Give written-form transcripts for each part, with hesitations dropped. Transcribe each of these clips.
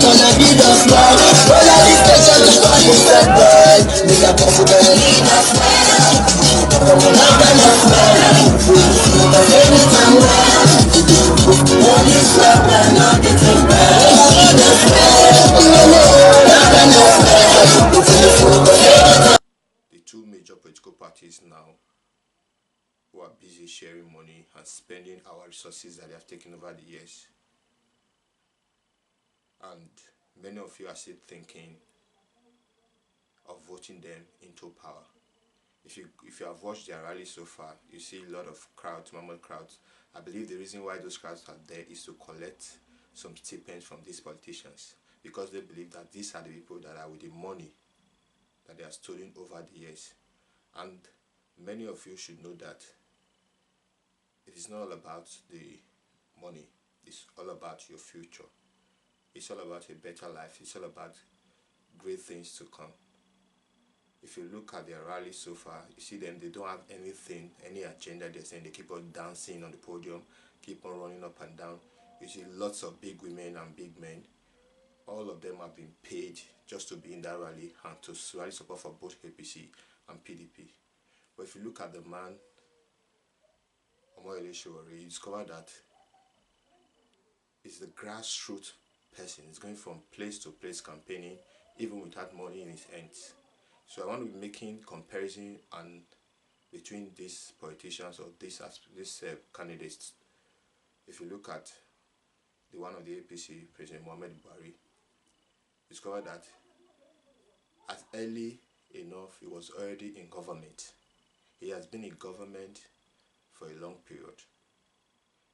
gonna give us love. Roll out this station to start this set, boy. We are confident. The two major political parties now who are busy sharing money and spending our resources that they have taken over the years. And many of you are still thinking of voting them into power. If you have watched their rally so far, you see a lot of crowds, normal crowds. I believe the reason why those crowds are there is to collect some stipends from these politicians, because they believe that these are the people that are with the money that they are stolen over the years. And many of you should know that it is not all about the money, it's all about your future. It's all about a better life, it's all about great things to come. If you look at their rally so far, you see them, they don't have anything, any agenda they're saying. They keep on dancing on the podium, keep on running up and down. You see lots of big women and big men. All of them have been paid just to be in that rally and to rally support for both APC and PDP. But if you look at the man, you discover that he's the grassroots person. He's going from place to place campaigning, even without money in his hands. So I want to be making comparison and between these politicians or these candidates. If you look at the one of the APC, President Muhammadu Buhari, discover that as early enough he was already in government. He has been in government for a long period.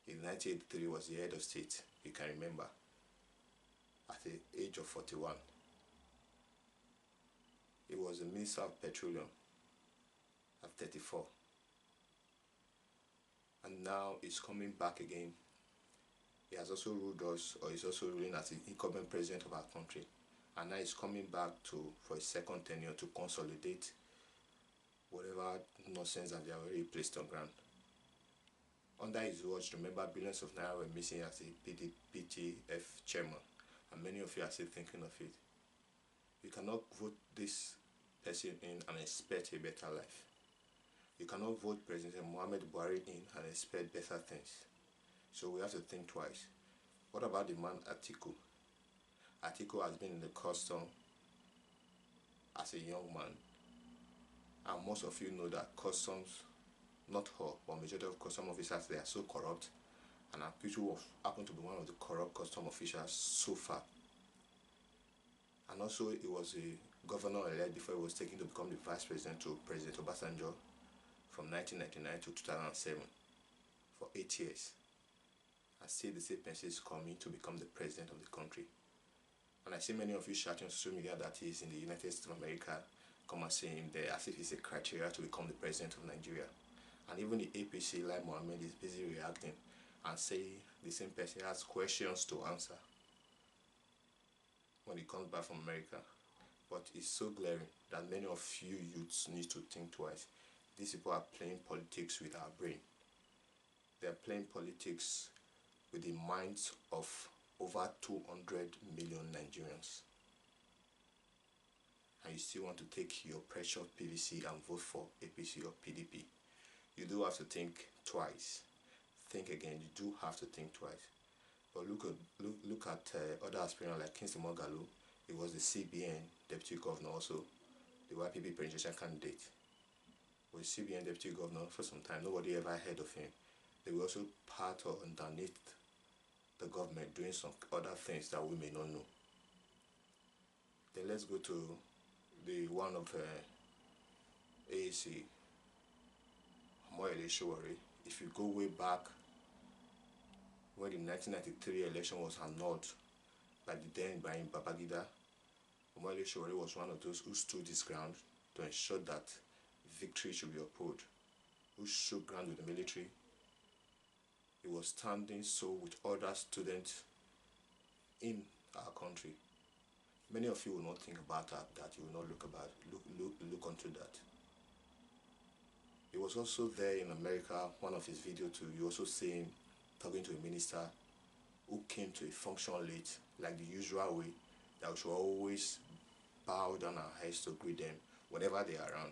In 1983 he was the head of state, you can remember, at the age of 41. He was the Minister of Petroleum at 34. And now he's coming back again. He has also ruled us, or he's also ruling as the incumbent president of our country. And now he's coming back for a second tenure to consolidate whatever nonsense that they have already placed on ground. Under his watch, remember, billions of naira were missing as a PTF chairman. And many of you are still thinking of it. You cannot vote this person in and expect a better life. You cannot vote President Muhammadu Buhari in and expect better things. So we have to think twice. What about the man Atiku? Atiku has been in the custom as a young man. And most of you know that customs, not all, but majority of custom officers, they are so corrupt. And Atiku happen to be one of the corrupt custom officials so far. And also, he was a governor-elect before he was taken to become the vice president to President Obasanjo from 1999 to 2007 for 8 years. And still the same person is coming to become the president of the country. And I see many of you shouting on social media that he is in the United States of America, come and say him there as if it's a criteria to become the president of Nigeria. And even the APC, like Mohammed, is busy reacting and saying the same person has questions to answer when he comes back from America. But it's so glaring that many of you youths need to think twice. These people are playing politics with our brain. They are playing politics with the minds of over 200 million Nigerians. And you still want to take your precious PVC and vote for APC or PDP. You do have to think twice. Think again, you do have to think twice. But look at other aspirants like Kingsley Moghalu. He was the CBN deputy governor, also the YPP presidential candidate. He was CBN deputy governor for some time. Nobody ever heard of him. They were also part or underneath the government doing some other things that we may not know. Then let's go to the one of AAC, Muhammadu. If you go way back when the 1993 election was annulled by the then Ibrahim Babangida, Muhammadu was one of those who stood his ground to ensure that victory should be upheld, who shook ground with the military. He was standing so with other students in our country. Many of you will not think about that. You will not look onto that. He was also there in America. One of his videos too, you also see him talking to a minister who came to a function late, like the usual way, that we should always bow down our heads to greet them whenever they are around.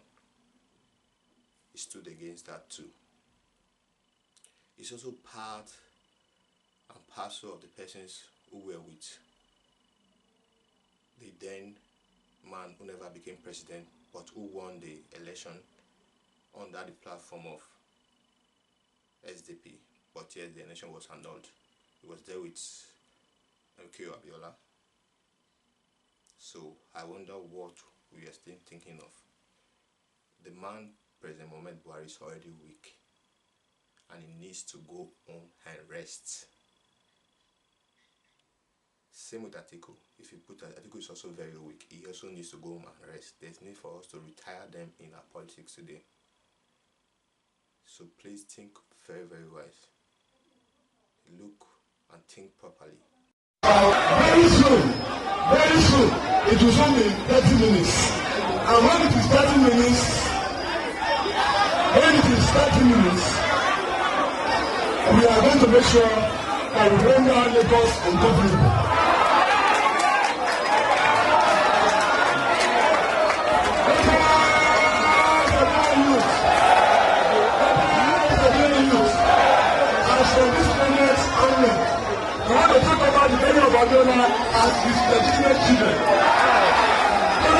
He stood against that too. It's also part and parcel of the persons who were with the then man who never became president, but who won the election under the platform of SDP, but yet the election was annulled. He was there with MK Abiola. So I wonder what we are still thinking of. The man, President Muhammadu Buhari, is already weak, and he needs to go home and rest. Same with Atiku. If you put Atiku is also very weak. He also needs to go home and rest. There's need for us to retire them in our politics today. So please think very, very wise. Look and think properly. Very soon, it will soon be 30 minutes. And when it is 30 minutes, we are going to make sure that we bring down Lagos uncomfortable. Abiola as his legitimate children.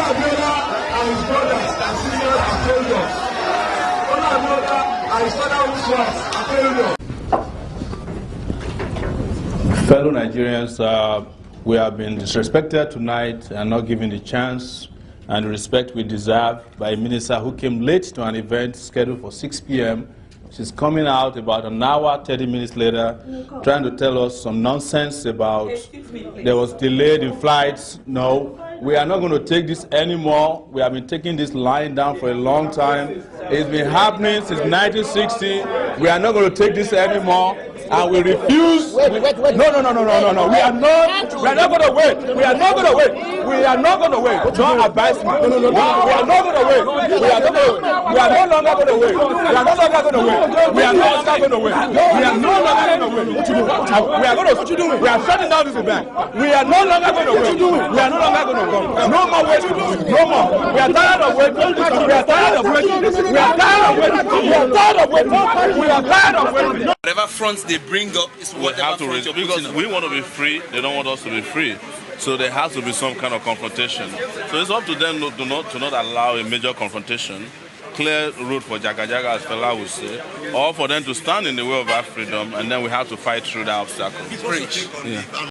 Abiola and his brothers and sisters are failures. Abiola and his father are failures. Fellow Nigerians, we have been disrespected tonight and not given the chance and the respect we deserve by a minister who came late to an event scheduled for 6 p.m. She's coming out about an hour, 30 minutes later, trying to tell us some nonsense about there was delayed in flights. No, we are not going to take this anymore. We have been taking this line down for a long time. It's been happening since 1960. We are not going to take this anymore. And we refuse. Wait. No. We are not going to wait. We are not going to wait. We are not going to wait. Don't advise me. No. We are not going to wait. We are no longer going to wait. We are no longer going to wait. We are no longer going to wait. We are no longer going to wait. We are going to. What you doing? We are shutting down this event. We are no longer going to wait. We are no longer going to go. No more waiting. No more. We are tired of waiting. We are tired of waiting. We are tired of waiting. We are tired of waiting. We are tired of waiting. Whatever fronts they bring up is whatever front you're because we want to be free, they don't want us to be free. So there has to be some kind of confrontation. So it's up to them to not allow a major confrontation, clear route for Jaga Jaga, as Fela would say, or for them to stand in the way of our freedom, and then we have to fight through that obstacle. Preach. Yeah.